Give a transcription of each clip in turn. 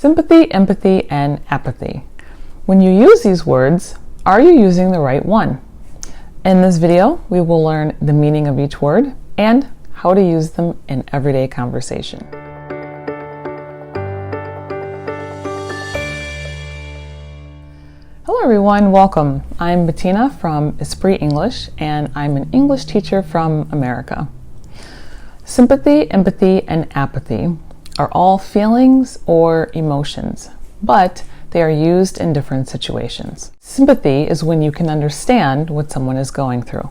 Sympathy, empathy, and apathy. When you use these words, are you using the right one? In this video, we will learn the meaning of each word and how to use them in everyday conversation. Hello everyone, welcome. I'm Bettina from Esprit English, and I'm an English teacher from America. Sympathy, empathy, and apathy are all feelings or emotions, but they are used in different situations. Sympathy is when you can understand what someone is going through.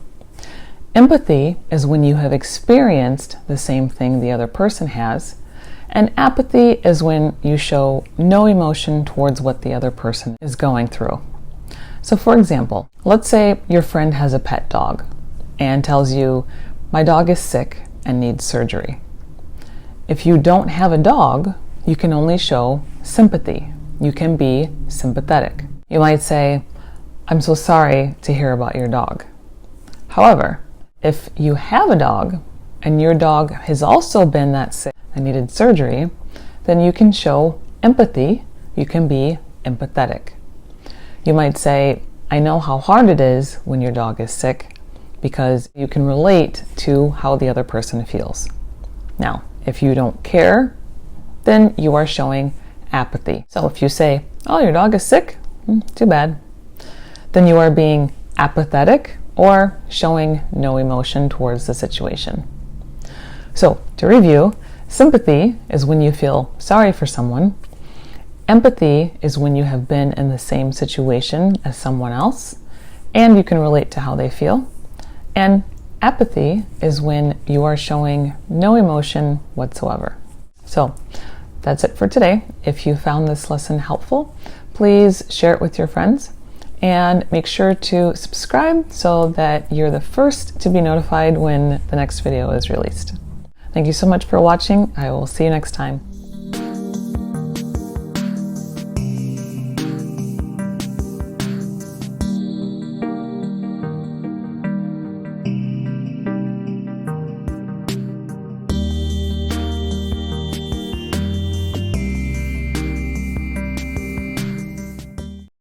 Empathy is when you have experienced the same thing the other person has, and apathy is when you show no emotion towards what the other person is going through. So for example, let's say your friend has a pet dog and tells you, "My dog is sick and needs surgery." If you don't have a dog, you can only show sympathy. You can be sympathetic. You might say, "I'm so sorry to hear about your dog." However, if you have a dog and your dog has also been that sick and needed surgery, then you can show empathy. You can be empathetic. You might say, "I know how hard it is when your dog is sick," because you can relate to how the other person feels. Now, if you don't care, then you are showing apathy. So if you say, "Oh, your dog is sick? Too bad," then you are being apathetic or showing no emotion towards the situation. So to review, sympathy is when you feel sorry for someone. Empathy is when you have been in the same situation as someone else and you can relate to how they feel. And apathy is when you are showing no emotion whatsoever. So that's it for today. If you found this lesson helpful, please share it with your friends and make sure to subscribe so that you're the first to be notified when the next video is released. Thank you so much for watching. I will see you next time.